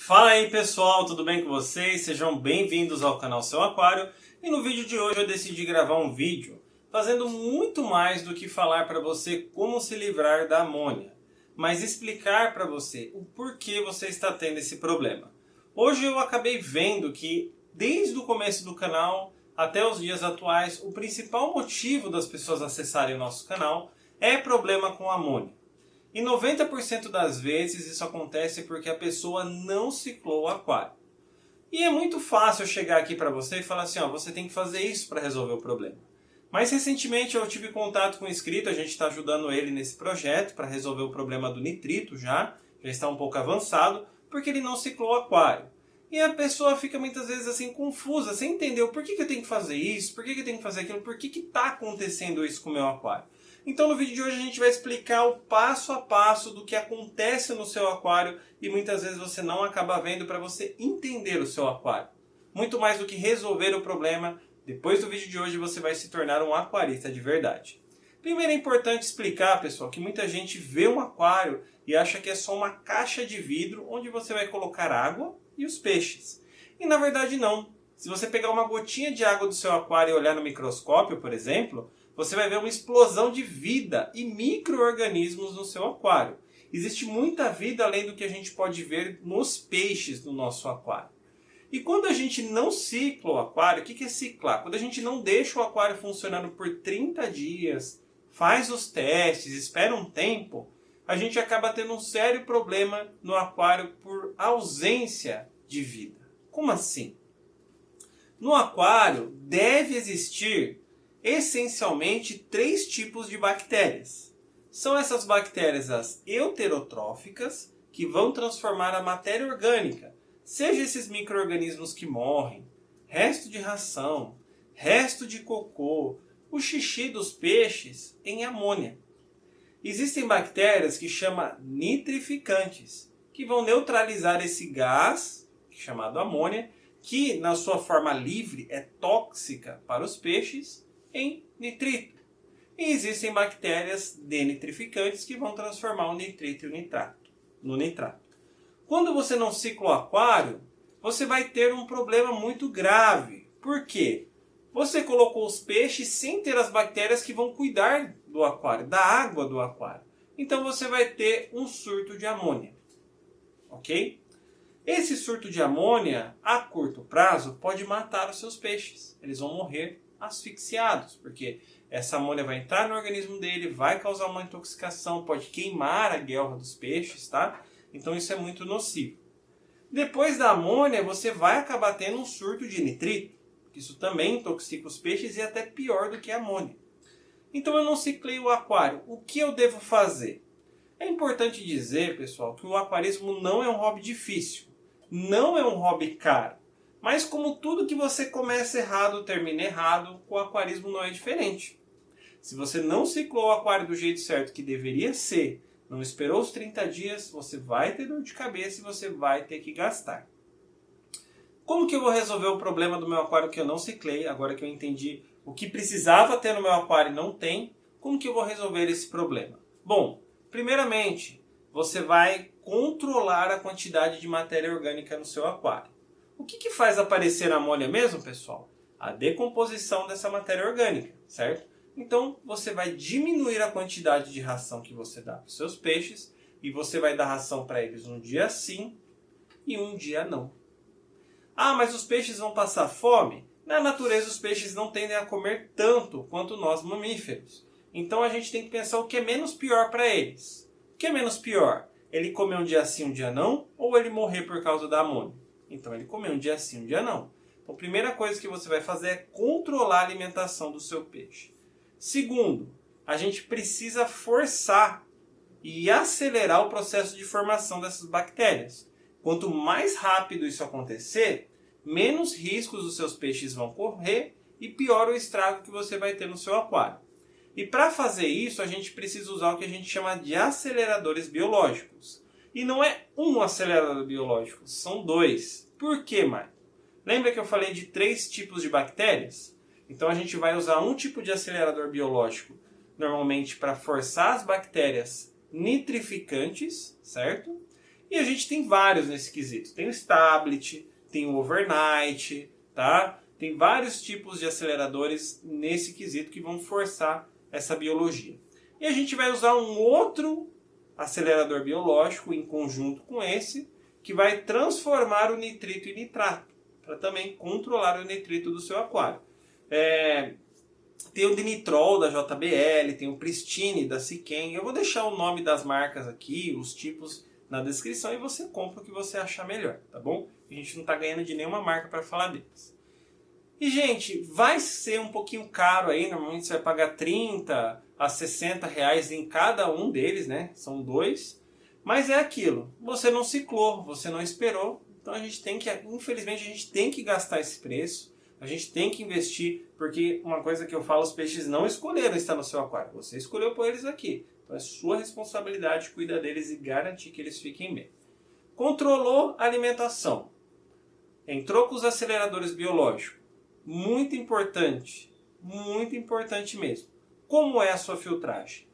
Fala aí pessoal, tudo bem com vocês? Sejam bem-vindos ao canal Seu Aquário. E no vídeo de hoje eu decidi gravar um vídeo fazendo muito mais do que falar para você como se livrar da amônia, mas explicar para você o porquê você está tendo esse problema. Hoje eu acabei vendo que desde o começo do canal até os dias atuais, o principal motivo das pessoas acessarem o nosso canal é problema com amônia. E 90% das vezes isso acontece porque a pessoa não ciclou o aquário. E é muito fácil eu chegar aqui para você e falar assim, ó, você tem que fazer isso para resolver o problema. Mas recentemente eu tive contato com um inscrito, a gente está ajudando ele nesse projeto para resolver o problema do nitrito já está um pouco avançado, porque ele não ciclou o aquário. E a pessoa fica muitas vezes assim confusa, sem entender o porquê que eu tenho que fazer isso, porquê que eu tenho que fazer aquilo, porquê que está acontecendo isso com o meu aquário. Então no vídeo de hoje a gente vai explicar o passo a passo do que acontece no seu aquário e muitas vezes você não acaba vendo para você entender o seu aquário. Muito mais do que resolver o problema, depois do vídeo de hoje você vai se tornar um aquarista de verdade. Primeiro é importante explicar, pessoal, que muita gente vê um aquário e acha que é só uma caixa de vidro onde você vai colocar água e os peixes. E na verdade não. Se você pegar uma gotinha de água do seu aquário e olhar no microscópio, por exemplo, você vai ver uma explosão de vida e micro-organismos no seu aquário. Existe muita vida além do que a gente pode ver nos peixes do nosso aquário. E quando a gente não cicla o aquário, o que é ciclar? Quando a gente não deixa o aquário funcionando por 30 dias, faz os testes, espera um tempo, a gente acaba tendo um sério problema no aquário por ausência de vida. Como assim? No aquário deve existir essencialmente 3 tipos de bactérias. São essas bactérias as euterotróficas, que vão transformar a matéria orgânica, seja esses micro-organismos que morrem, resto de ração, resto de cocô, o xixi dos peixes, em amônia. Existem bactérias que chamam nitrificantes, que vão neutralizar esse gás, chamado amônia, que na sua forma livre é tóxica para os peixes, em nitrito. E existem bactérias denitrificantes que vão transformar o nitrito e o nitrato, no nitrato. Quando você não cicla o aquário, você vai ter um problema muito grave. Por quê? Você colocou os peixes sem ter as bactérias que vão cuidar do aquário, da água do aquário. Então você vai ter um surto de amônia. Ok? Esse surto de amônia, a curto prazo, pode matar os seus peixes. Eles vão morrer asfixiados, porque essa amônia vai entrar no organismo dele, vai causar uma intoxicação, pode queimar a guelra dos peixes, tá? Então isso é muito nocivo. Depois da amônia, você vai acabar tendo um surto de nitrito, que isso também intoxica os peixes e é até pior do que a amônia. Então eu não ciclei o aquário. O que eu devo fazer? É importante dizer, pessoal, que o aquarismo não é um hobby difícil, não é um hobby caro. Mas como tudo que você começa errado, termina errado, o aquarismo não é diferente. Se você não ciclou o aquário do jeito certo que deveria ser, não esperou os 30 dias, você vai ter dor de cabeça e você vai ter que gastar. Como que eu vou resolver o problema do meu aquário que eu não ciclei, agora que eu entendi o que precisava ter no meu aquário e não tem? Como que eu vou resolver esse problema? Bom, primeiramente, você vai controlar a quantidade de matéria orgânica no seu aquário. O que faz aparecer a amônia mesmo, pessoal? A decomposição dessa matéria orgânica, certo? Então, você vai diminuir a quantidade de ração que você dá para os seus peixes e você vai dar ração para eles um dia sim e um dia não. Ah, mas os peixes vão passar fome? Na natureza, os peixes não tendem a comer tanto quanto nós mamíferos. Então, a gente tem que pensar o que é menos pior para eles. O que é menos pior? Ele comer um dia sim, um dia não? Ou ele morrer por causa da amônia? Então ele comeu um dia sim, um dia não. Então a primeira coisa que você vai fazer é controlar a alimentação do seu peixe. Segundo, a gente precisa forçar e acelerar o processo de formação dessas bactérias. Quanto mais rápido isso acontecer, menos riscos os seus peixes vão correr e pior o estrago que você vai ter no seu aquário. E para fazer isso, a gente precisa usar o que a gente chama de aceleradores biológicos. E não é um acelerador biológico, são 2. Por quê, Maicon? Lembra que eu falei de 3 tipos de bactérias? Então a gente vai usar um tipo de acelerador biológico, normalmente para forçar as bactérias nitrificantes, certo? E a gente tem vários nesse quesito. Tem o Stability, tem o Overnight, tá? Tem vários tipos de aceleradores nesse quesito que vão forçar essa biologia. E a gente vai usar um outro acelerador biológico em conjunto com esse, que vai transformar o nitrito em nitrato, para também controlar o nitrito do seu aquário. Tem o Dinitrol da JBL, tem o Pristine da Siquem. Eu vou deixar o nome das marcas aqui, os tipos na descrição, e você compra o que você achar melhor, tá bom? A gente não está ganhando de nenhuma marca para falar deles. E, gente, vai ser um pouquinho caro aí, normalmente você vai pagar 30 a 60 reais em cada um deles, né? São 2. Mas é aquilo, você não ciclou, você não esperou, então a gente tem que, infelizmente, a gente tem que gastar esse preço, a gente tem que investir, porque uma coisa que eu falo, os peixes não escolheram estar no seu aquário, você escolheu pôr eles aqui. Então é sua responsabilidade cuidar deles e garantir que eles fiquem bem. Controlou a alimentação, entrou com os aceleradores biológicos, muito importante mesmo. Como é a sua filtragem?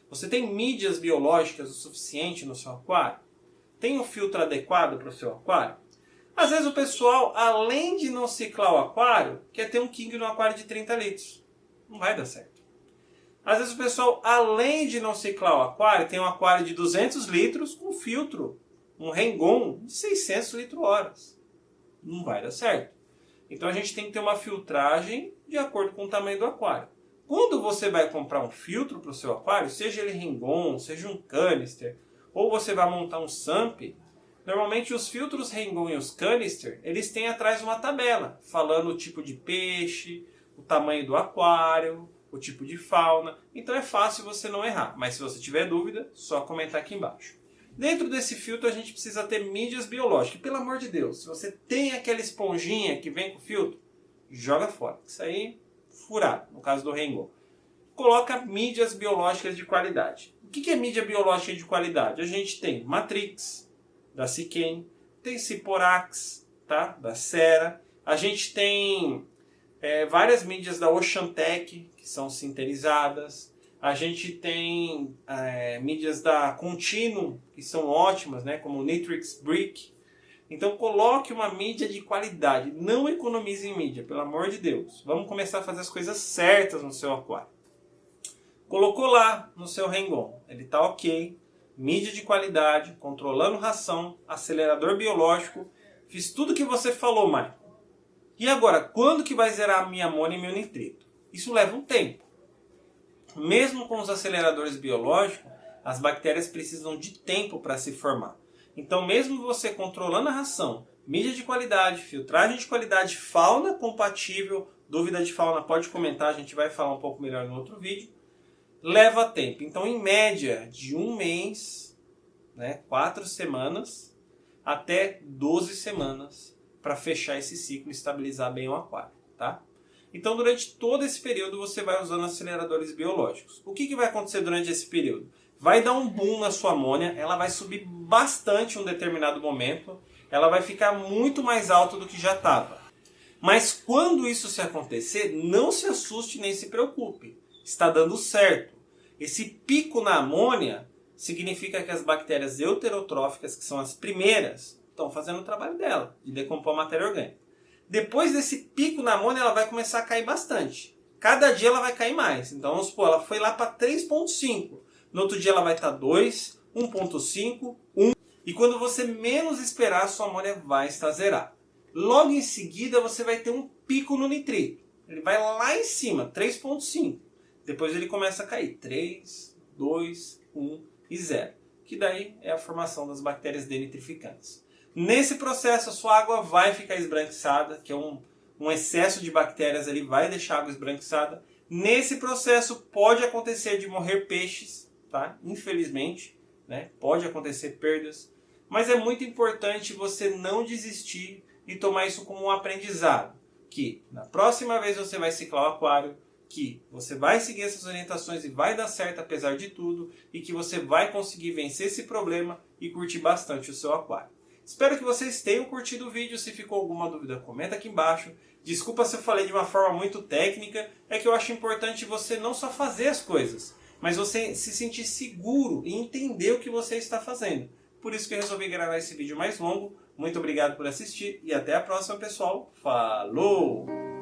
Você tem mídias biológicas o suficiente no seu aquário? Tem um filtro adequado para o seu aquário? Às vezes o pessoal, além de não ciclar o aquário, quer ter um king no aquário de 30 litros. Não vai dar certo. Às vezes o pessoal, além de não ciclar o aquário, tem um aquário de 200 litros com filtro, um Rengon de 600 litro-horas. Não vai dar certo. Então a gente tem que ter uma filtragem de acordo com o tamanho do aquário. Quando você vai comprar um filtro para o seu aquário, seja ele Rengon, seja um canister, ou você vai montar um SUMP, normalmente os filtros Rengon e os canister, eles têm atrás uma tabela, falando o tipo de peixe, o tamanho do aquário, o tipo de fauna. Então é fácil você não errar, mas se você tiver dúvida, só comentar aqui embaixo. Dentro desse filtro a gente precisa ter mídias biológicas. Pelo amor de Deus, se você tem aquela esponjinha que vem com o filtro, joga fora. Isso aí, furado, no caso do Rengon. Coloca mídias biológicas de qualidade. O que é mídia biológica de qualidade? A gente tem Matrix, da Siquem, tem Ciporax, tá? Da Sera. A gente tem várias mídias da Oceantec, que são sinterizadas. A gente tem mídias da Continuum, que são ótimas, né? Como o Nitrix Brick. Então coloque uma mídia de qualidade. Não economize em mídia, pelo amor de Deus. Vamos começar a fazer as coisas certas no seu aquário. Colocou lá no seu Rengon. Ele está ok. Mídia de qualidade, controlando ração, acelerador biológico. Fiz tudo que você falou, Michael. E agora, quando que vai zerar a minha amônia e meu nitrito? Isso leva um tempo. Mesmo com os aceleradores biológicos, as bactérias precisam de tempo para se formar. Então, mesmo você controlando a ração, mídia de qualidade, filtragem de qualidade, fauna compatível, dúvida de fauna pode comentar, a gente vai falar um pouco melhor no outro vídeo, leva tempo. Então, em média, de 1 mês, 4 semanas, até 12 semanas, para fechar esse ciclo e estabilizar bem o aquário, tá? Então, durante todo esse período, você vai usando aceleradores biológicos. O que vai acontecer durante esse período? Vai dar um boom na sua amônia, ela vai subir bastante em um determinado momento, ela vai ficar muito mais alta do que já estava. Mas quando isso se acontecer, não se assuste nem se preocupe. Está dando certo. Esse pico na amônia significa que as bactérias euterotróficas, que são as primeiras, estão fazendo o trabalho dela, de decompor matéria orgânica. Depois desse pico na amônia, ela vai começar a cair bastante. Cada dia ela vai cair mais. Então, vamos supor, ela foi lá para 3,5. No outro dia ela vai estar 2, 1,5, 1. E quando você menos esperar, a sua amônia vai estar zerada. Logo em seguida, você vai ter um pico no nitrito. Ele vai lá em cima, 3,5. Depois ele começa a cair. 3, 2, 1 e 0. Que daí é a formação das bactérias denitrificantes. Nesse processo, a sua água vai ficar esbranquiçada, que é um excesso de bactérias ali, vai deixar a água esbranquiçada. Nesse processo, pode acontecer de morrer peixes, tá? Infelizmente, pode acontecer perdas. Mas é muito importante você não desistir e tomar isso como um aprendizado. Que na próxima vez você vai ciclar o aquário, que você vai seguir essas orientações e vai dar certo apesar de tudo, e que você vai conseguir vencer esse problema e curtir bastante o seu aquário. Espero que vocês tenham curtido o vídeo. Se ficou alguma dúvida, comenta aqui embaixo. Desculpa se eu falei de uma forma muito técnica, é que eu acho importante você não só fazer as coisas, mas você se sentir seguro e entender o que você está fazendo. por isso que eu resolvi gravar esse vídeo mais longo. Muito obrigado por assistir e até a próxima, pessoal. Falou!